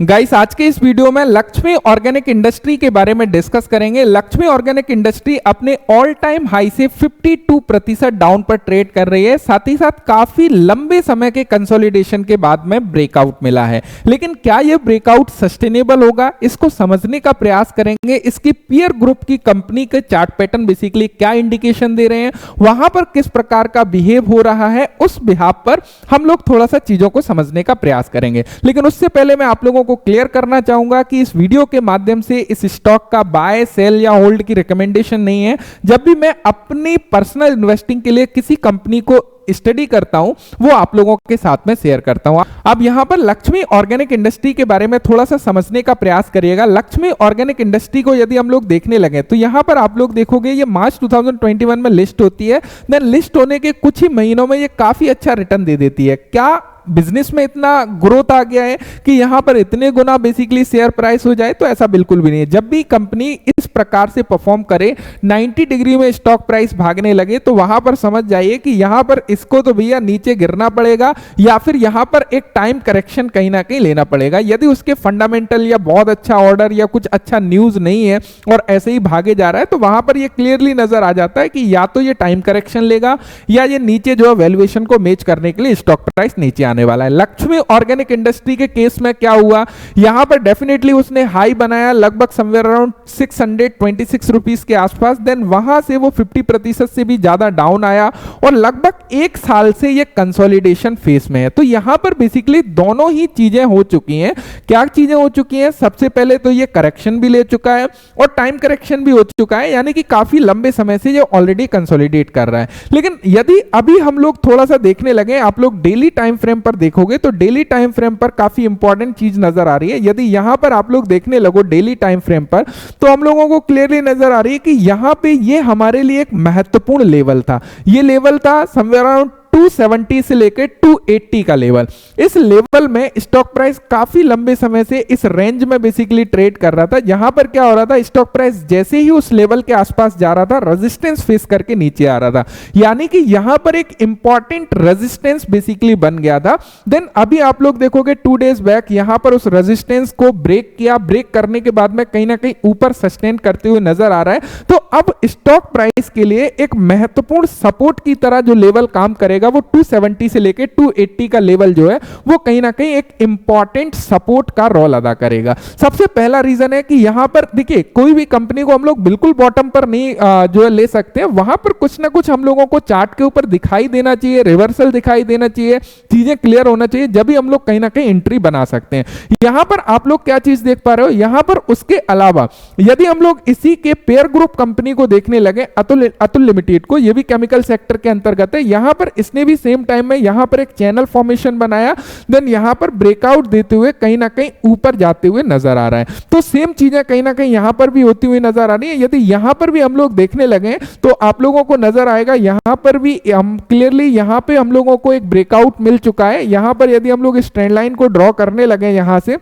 Guys आज के इस वीडियो में लक्ष्मी ऑर्गेनिक इंडस्ट्री के बारे में डिस्कस करेंगे। लक्ष्मी ऑर्गेनिक इंडस्ट्री अपने ऑल टाइम हाई से 52% डाउन पर ट्रेड कर रही है। साथ ही साथ काफी लंबे समय के कंसोलिडेशन के बाद में ब्रेकआउट मिला है, लेकिन क्या यह ब्रेकआउट सस्टेनेबल होगा, इसको समझने का प्रयास करेंगे। इसकी पीयर ग्रुप की कंपनी के चार्ट पैटर्न बेसिकली क्या इंडिकेशन दे रहे हैं, वहां पर किस प्रकार का बिहेव हो रहा है, उस बिहाफ पर हम लोग थोड़ा सा चीजों को समझने का प्रयास करेंगे। लेकिन उससे पहले मैं आप लोगों को क्लियर करना चाहूंगा कि इस वीडियो के माध्यम से इस स्टॉक का बाय सेल या होल्ड की रिकमेंडेशन नहीं है। जब भी मैं अपनी पर्सनल इन्वेस्टिंग के लिए किसी कंपनी को स्टडी करता हूं, वो आप लोगों के साथ में शेयर करता हूं। अब यहां पर लक्ष्मी ऑर्गेनिक इंडस्ट्री के बारे में थोड़ा सा समझने का प्रयास करिएगा। लक्ष्मी ऑर्गेनिक इंडस्ट्री को यदि हम लोग देखने लगे तो यहां पर आप लोग देखोगे ये मार्च 2021 में लिस्ट होती है। देन लिस्ट होने के कुछ ही महीनों में ये काफी अच्छा रिटर्न दे देती है। क्या बिजनेस में इतना ग्रोथ आ गया है कि यहां पर इतने गुना बेसिकली शेयर प्राइस हो जाए? तो ऐसा बिल्कुल भी नहीं है। जब भी कंपनी इस प्रकार से परफॉर्म करे, 90 डिग्री में स्टॉक प्राइस भागने लगे, तो वहां पर समझ जाइए कि यहां पर इसको तो भैया नीचे गिरना पड़ेगा या फिर यहां पर एक टाइम करेक्शन कहीं ना कहीं लेना पड़ेगा। यदि उसके फंडामेंटल या बहुत अच्छा ऑर्डर या कुछ अच्छा न्यूज नहीं है और ऐसे ही भागे जा रहा है, तो वहां पर यह क्लियरली नजर आ जाता है कि या तो ये टाइम करेक्शन लेगा या ये नीचे जो है वैल्यूएशन को मैच करने के लिए स्टॉक प्राइस नीचे आने वाला है। लक्ष्मी ऑर्गेनिक इंडस्ट्री के केस में क्या हुआ, यहां पर डेफिनेटली उसने हाई बनाया लगभग समवेयर अराउंड 626 रुपीस के आसपास। देन वहां से वो 50% से भी ज्यादा डाउन आया और लगभग एक साल से ये कंसोलिडेशन फेस में है। तो यहां पर बेसिकली दोनों ही चीजें हो चुकी हैं। क्या चीजें हो चुकी हैं? सबसे पहले तो ये करेक्शन भी ले चुका है और टाइम करेक्शन भी हो चुका है, यानी कि काफी लंबे समय से ये ऑलरेडी कंसोलिडेट कर रहा है। लेकिन यदि अभी हम लोग थोड़ा सा देखने लगे, आप लोग डेली टाइम फ्रेम पर देखोगे तो डेली टाइम फ्रेम पर काफी इंपॉर्टेंट चीज नजर आ रही है। यदि यहां पर आप लोग देखने लगो डेली टाइम फ्रेम पर, तो हम लोगों को क्लियरली नजर आ रही है कि यहां पे ये हमारे लिए एक महत्वपूर्ण लेवल था। ये लेवल था समवेयर अराउंड 270 से लेकर 280 का लेवल। इस लेवल में स्टॉक प्राइस काफी लंबे समय से इस रेंज में बेसिकली ट्रेड कर रहा था। यहां पर क्या हो रहा था, स्टॉक प्राइस जैसे ही उस लेवल के आसपास जा रहा था, रेजिस्टेंस फेस करके नीचे आ रहा था, यानी कि यहां पर एक इंपॉर्टेंट रेजिस्टेंस बेसिकली बन गया था। देन अभी आप लोग देखोगे 2 डेज बैक यहां पर उस रेजिस्टेंस को ब्रेक किया। ब्रेक करने के बाद में कहीं ना कहीं ऊपर सस्टेन करते हुए नजर आ रहा है। तो अब स्टॉक प्राइस के लिए एक महत्वपूर्ण सपोर्ट की तरह जो लेवल काम करेगा, वो 270 से लेके 280 का लेवल जो है वो कहीं ना कहीं एक इंपॉर्टेंट सपोर्ट का रोल अदा करेगा। सबसे पहला रीजन है कि यहां पर देखिए, कोई भी कंपनी को हम लोग बिल्कुल बॉटम पर नहीं जो है ले सकते हैं। वहां पर कुछ ना कुछ हम लोगों को चार्ट के ऊपर दिखाई देना चाहिए, रिवर्सल दिखाई देना चाहिए, चीजें क्लियर होना चाहिए, जब भी हम लोग कहीं ना कहीं एंट्री बना सकते हैं। यहां पर आप लोग क्या चीज देख पा रहे हो, यहां पर उसके अलावा यदि हम लोग इसी के पेयर ग्रुप कंपनी को देखने लगे, अतुल लिमिटेड को, यह भी केमिकल सेक्टर के अंतर्गत है, यहां पर इसने भी सेम टाइम में यहां पर एक चैनल फॉर्मेशन बनाया। देन यहां पर ब्रेकआउट देते हुए कहीं ना कहीं ऊपर जाते हुए नजर आ रहा है। तो सेम चीजें कहीं ना कहीं यहां पर भी होती हुई नजर आ रही है। यदि यहां पर भी हम लोग देखने लगे तो आप लोगों को नजर आएगा यहां पर भी हम क्लियरली यहां पे हम लोगों को एक ब्रेकआउट मिल चुका है। यहां पर यदि हम लोग इस ट्रेंड लाइन को ड्रॉ करने लगे यहां से,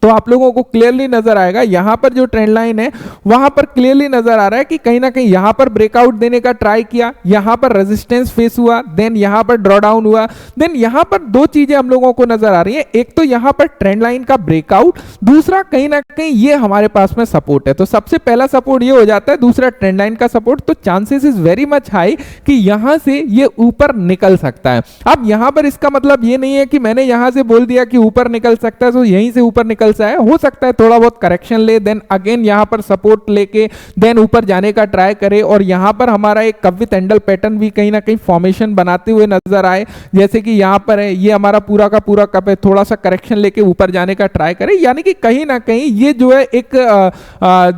तो आप लोगों को क्लियरली नजर आएगा यहां पर जो ट्रेंड लाइन है वहां पर क्लियरली नजर आ रहा है कि कहीं ना कहीं यहां पर ब्रेकआउट देने का ट्राई किया, यहां पर रेजिस्टेंस फेस हुआ, देन यहां पर ड्रॉ डाउन हुआ। देन यहां पर दो चीजें हम लोगों को नजर आ रही है, एक तो यहां पर ट्रेंड लाइन का ब्रेकआउट, दूसरा कहीं ना कहीं ये हमारे पास में सपोर्ट है। तो सबसे पहला सपोर्ट ये हो जाता है, दूसरा ट्रेंड लाइन का सपोर्ट। तो chances is very much high कि यहां से ये ऊपर निकल सकता है। अब यहां पर इसका मतलब ये नहीं है कि मैंने यहां से बोल दिया कि ऊपर निकल सकता है तो यहीं से ऊपर निकल है। हो सकता है थोड़ा बहुत करेक्शन ले, देन अगेन यहां पर सपोर्ट लेके देन ऊपर जाने का ट्राई करे और यहां पर हमारा एक कप विद हैंडल पैटर्न भी कहीं ना कहीं फॉर्मेशन बनाते हुए नजर आए। जैसे कि यहां पर है, ये हमारा पूरा का पूरा कप है, थोड़ा सा करेक्शन लेके ऊपर जाने का ट्राई करे, यानी कि कहीं ना कहीं ये जो है एक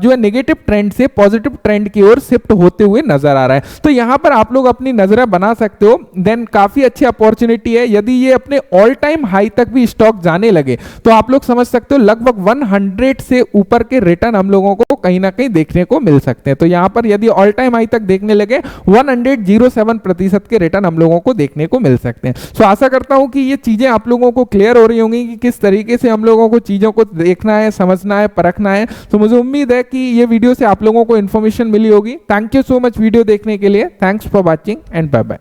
जो है नेगेटिव ट्रेंड से पॉजिटिव ट्रेंड की ओर शिफ्ट होते हुए नजर आ रहा है। तो यहां पर आप लोग अपनी नजरें बना सकते हो। देन काफी अच्छी अपॉर्चुनिटी है। यदि ये अपने ऑल टाइम हाई तक भी स्टॉक जाने लगे तो आप लोग समझ सकते हो लगभग 100 से ऊपर के रिटर्न हम लोगों को कहीं ना कहीं देखने को मिल सकते हैं। तो यहां पर यदि ऑल टाइम हाई तक देखने लगे 107% के रिटर्न हम लोगों को देखने को मिल सकते हैं। सो आशा करता हूं कि ये चीजें आप लोगों को क्लियर हो रही होंगी कि किस तरीके से हम लोगों को चीजों को देखना है, समझना है, परखना है। तो मुझे उम्मीद है कि ये वीडियो से आप लोगों को इंफॉर्मेशन मिली होगी। Thank you so much video देखने के लिए। Thanks for watching and bye bye.